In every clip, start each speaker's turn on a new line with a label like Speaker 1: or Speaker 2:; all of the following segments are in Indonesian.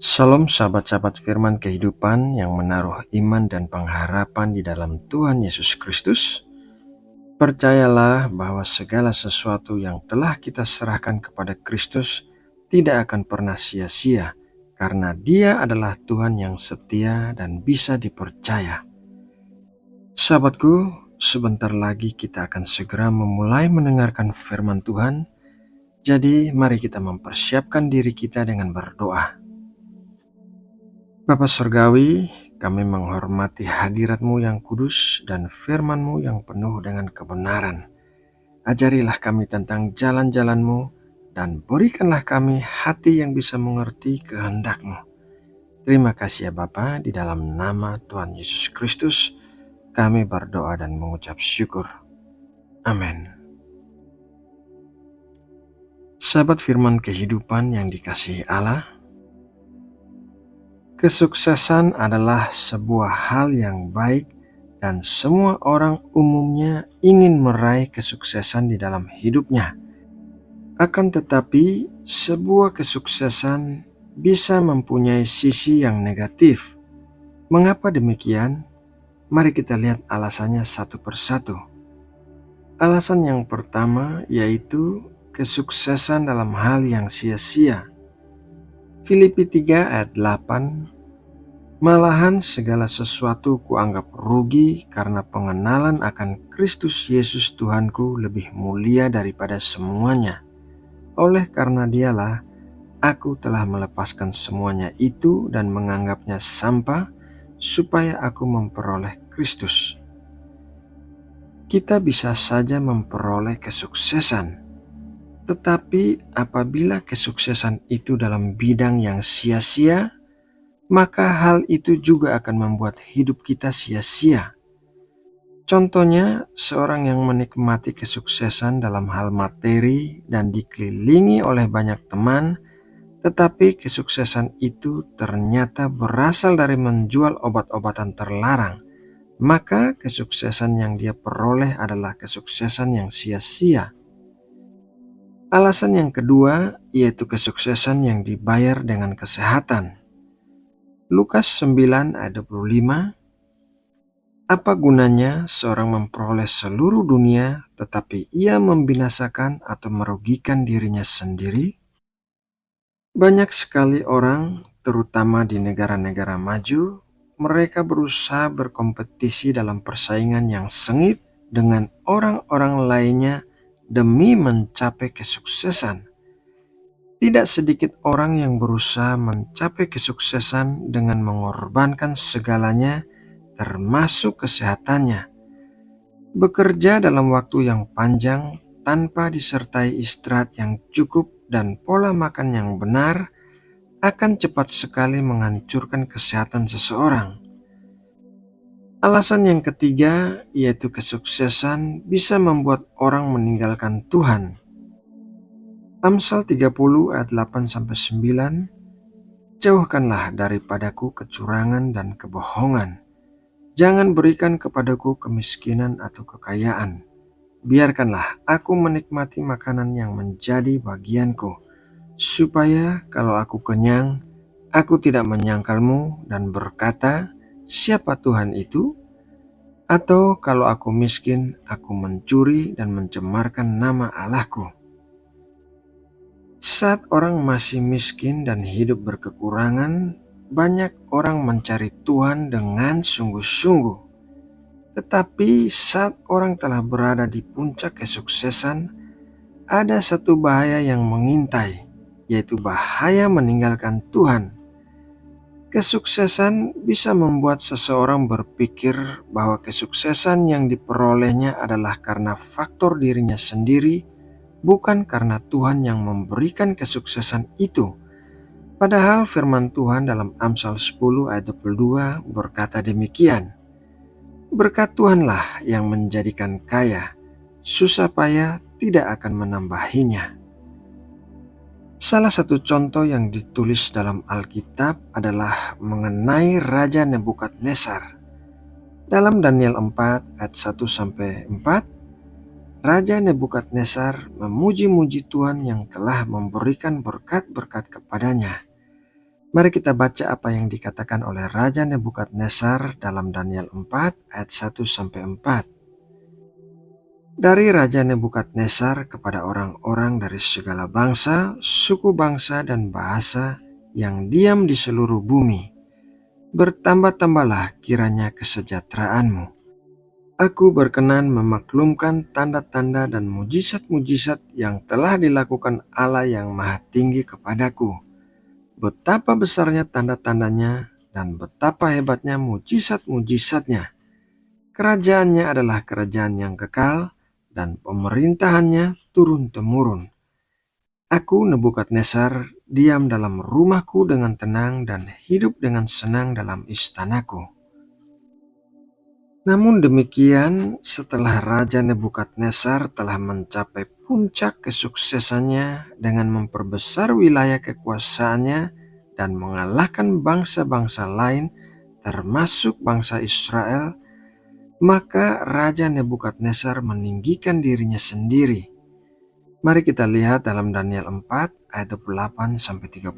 Speaker 1: Salam sahabat-sahabat firman kehidupan yang menaruh iman dan pengharapan di dalam Tuhan Yesus Kristus. Percayalah bahwa segala sesuatu yang telah kita serahkan kepada Kristus tidak akan pernah sia-sia, karena Dia adalah Tuhan yang setia dan bisa dipercaya. Sahabatku, sebentar lagi kita akan segera memulai mendengarkan firman Tuhan. Jadi mari kita mempersiapkan diri kita dengan berdoa. Bapa Surgawi, kami menghormati hadirat-Mu yang kudus dan firman-Mu yang penuh dengan kebenaran. Ajarilah kami tentang jalan-jalan-Mu dan berikanlah kami hati yang bisa mengerti kehendak-Mu. Terima kasih ya Bapa, di dalam nama Tuhan Yesus Kristus kami berdoa dan mengucap syukur. Amin. Sahabat firman kehidupan yang dikasihi Allah, kesuksesan adalah sebuah hal yang baik dan semua orang umumnya ingin meraih kesuksesan di dalam hidupnya. Akan tetapi, sebuah kesuksesan bisa mempunyai sisi yang negatif. Mengapa demikian? Mari kita lihat alasannya satu persatu. Alasan yang pertama yaitu kesuksesan dalam hal yang sia-sia. Filipi 3 ayat 8, malahan segala sesuatu kuanggap rugi karena pengenalan akan Kristus Yesus Tuhanku lebih mulia daripada semuanya. Oleh karena Dialah, aku telah melepaskan semuanya itu dan menganggapnya sampah supaya aku memperoleh Kristus. Kita bisa saja memperoleh kesuksesan, tetapi apabila kesuksesan itu dalam bidang yang sia-sia, maka hal itu juga akan membuat hidup kita sia-sia. Contohnya, seorang yang menikmati kesuksesan dalam hal materi dan dikelilingi oleh banyak teman, tetapi kesuksesan itu ternyata berasal dari menjual obat-obatan terlarang, maka kesuksesan yang dia peroleh adalah kesuksesan yang sia-sia. Alasan yang kedua yaitu kesuksesan yang dibayar dengan kesehatan. Lukas 9 ayat 25, apa gunanya seorang memperoleh seluruh dunia tetapi ia membinasakan atau merugikan dirinya sendiri? Banyak sekali orang, terutama di negara-negara maju, mereka berusaha berkompetisi dalam persaingan yang sengit dengan orang-orang lainnya demi mencapai kesuksesan. Tidak sedikit orang yang berusaha mencapai kesuksesan dengan mengorbankan segalanya, termasuk kesehatannya. Bekerja dalam waktu yang panjang tanpa disertai istirahat yang cukup dan pola makan yang benar akan cepat sekali menghancurkan kesehatan seseorang. Alasan yang ketiga yaitu kesuksesan bisa membuat orang meninggalkan Tuhan. Amsal 30 ayat 8-9, jauhkanlah daripadaku kecurangan dan kebohongan. Jangan berikan kepadaku kemiskinan atau kekayaan. Biarkanlah aku menikmati makanan yang menjadi bagianku, supaya kalau aku kenyang, aku tidak menyangkalmu dan berkata, siapa Tuhan itu? Atau kalau aku miskin, aku mencuri dan mencemarkan nama Allahku. Saat orang masih miskin dan hidup berkekurangan, banyak orang mencari Tuhan dengan sungguh-sungguh. Tetapi saat orang telah berada di puncak kesuksesan, ada satu bahaya yang mengintai, yaitu bahaya meninggalkan Tuhan. Kesuksesan bisa membuat seseorang berpikir bahwa kesuksesan yang diperolehnya adalah karena faktor dirinya sendiri, bukan karena Tuhan yang memberikan kesuksesan itu. Padahal firman Tuhan dalam Amsal 10 ayat 22 berkata demikian, berkat Tuhanlah yang menjadikan kaya, susah payah tidak akan menambahinya. Salah satu contoh yang ditulis dalam Alkitab adalah mengenai Raja Nebukadnezar. Dalam Daniel 4 ayat 1-4, Raja Nebukadnezar memuji-muji Tuhan yang telah memberikan berkat-berkat kepadanya. Mari kita baca apa yang dikatakan oleh Raja Nebukadnezar dalam Daniel 4 ayat 1-4. Dari Raja Nebukadnezar kepada orang-orang dari segala bangsa, suku bangsa dan bahasa yang diam di seluruh bumi. Bertambah-tambahlah kiranya kesejahteraanmu. Aku berkenan memaklumkan tanda-tanda dan mujizat-mujizat yang telah dilakukan Allah yang Maha Tinggi kepadaku. Betapa besarnya tanda-tandanya dan betapa hebatnya mujizat-mujizatnya. Kerajaannya adalah kerajaan yang kekal dan pemerintahannya turun-temurun. Aku Nebukadnezar diam dalam rumahku dengan tenang dan hidup dengan senang dalam istanaku. Namun demikian, setelah Raja Nebukadnezar telah mencapai puncak kesuksesannya dengan memperbesar wilayah kekuasaannya dan mengalahkan bangsa-bangsa lain, termasuk bangsa Israel, maka Raja Nebukadnezar meninggikan dirinya sendiri. Mari kita lihat dalam Daniel 4 ayat 28-32.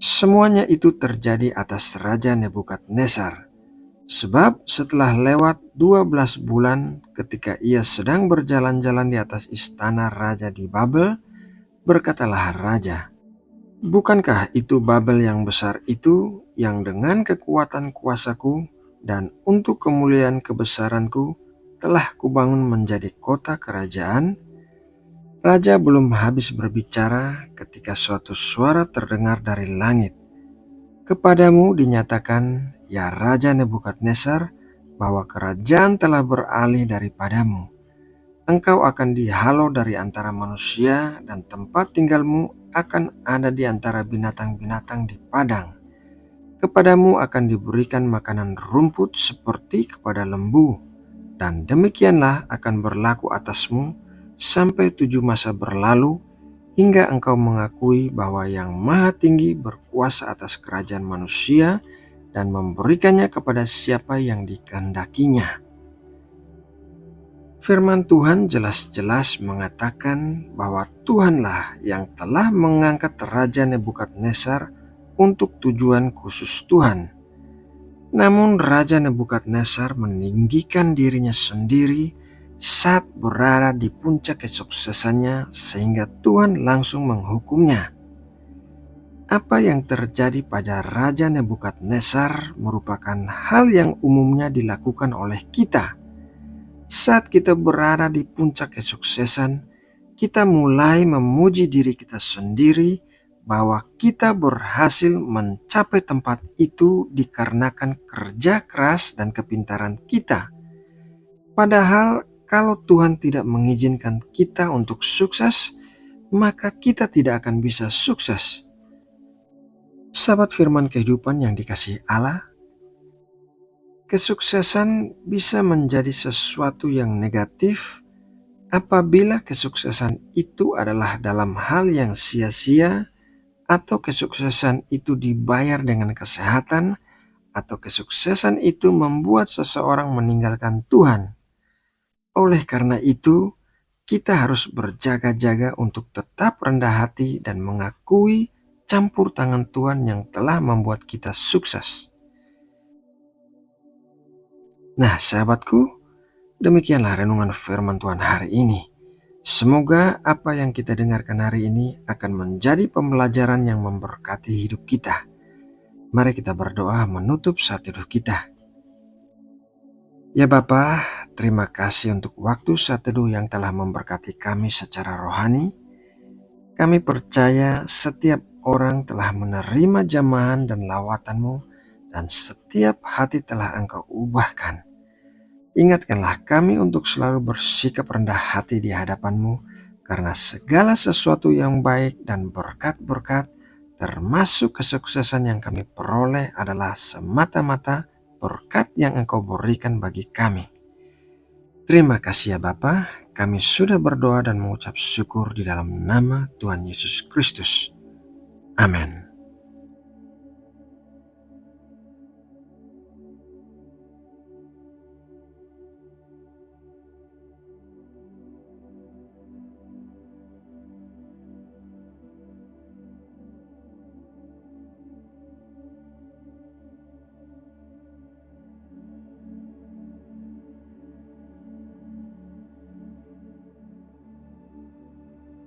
Speaker 1: Semuanya itu terjadi atas Raja Nebukadnezar. Sebab setelah lewat 12 bulan ketika ia sedang berjalan-jalan di atas istana raja di Babel, berkatalah raja, "Bukankah itu Babel yang besar itu yang dengan kekuatan kuasaku dan untuk kemuliaan kebesaranku telah kubangun menjadi kota kerajaan?" Raja belum habis berbicara ketika suatu suara terdengar dari langit. "Kepadamu dinyatakan, ya Raja Nebukadnezar, bahwa kerajaan telah beralih daripadamu. Engkau akan dihalau dari antara manusia dan tempat tinggalmu akan ada di antara binatang-binatang di padang. Kepadamu akan diberikan makanan rumput seperti kepada lembu, dan demikianlah akan berlaku atasmu sampai 7 masa berlalu, hingga engkau mengakui bahwa Yang Maha Tinggi berkuasa atas kerajaan manusia dan memberikannya kepada siapa yang dikehendakinya." Firman Tuhan jelas-jelas mengatakan bahwa Tuhanlah yang telah mengangkat Raja Nebukadnezar untuk tujuan khusus Tuhan. Namun Raja Nebukadnezar meninggikan dirinya sendiri saat berada di puncak kesuksesannya sehingga Tuhan langsung menghukumnya. Apa yang terjadi pada Raja Nebukadnezar merupakan hal yang umumnya dilakukan oleh kita. Saat kita berada di puncak kesuksesan, kita mulai memuji diri kita sendiri bahwa kita berhasil mencapai tempat itu dikarenakan kerja keras dan kepintaran kita. Padahal kalau Tuhan tidak mengizinkan kita untuk sukses, maka kita tidak akan bisa sukses. Sahabat firman kehidupan yang dikasihi Allah, kesuksesan bisa menjadi sesuatu yang negatif apabila kesuksesan itu adalah dalam hal yang sia-sia, atau kesuksesan itu dibayar dengan kesehatan, atau kesuksesan itu membuat seseorang meninggalkan Tuhan. Oleh karena itu, kita harus berjaga-jaga untuk tetap rendah hati dan mengakui campur tangan Tuhan yang telah membuat kita sukses. Nah, sahabatku, demikianlah renungan firman Tuhan hari ini. Semoga apa yang kita dengarkan hari ini akan menjadi pembelajaran yang memberkati hidup kita. Mari kita berdoa menutup saat teduh kita. Ya Bapa, terima kasih untuk waktu saat teduh yang telah memberkati kami secara rohani. Kami percaya setiap orang telah menerima jamahan dan lawatan-Mu, dan setiap hati telah Engkau ubahkan. Ingatkanlah kami untuk selalu bersikap rendah hati di hadapan-Mu, karena segala sesuatu yang baik dan berkat-berkat, termasuk kesuksesan yang kami peroleh, adalah semata-mata berkat yang Engkau berikan bagi kami. Terima kasih ya Bapa, kami sudah berdoa dan mengucap syukur di dalam nama Tuhan Yesus Kristus. Amin.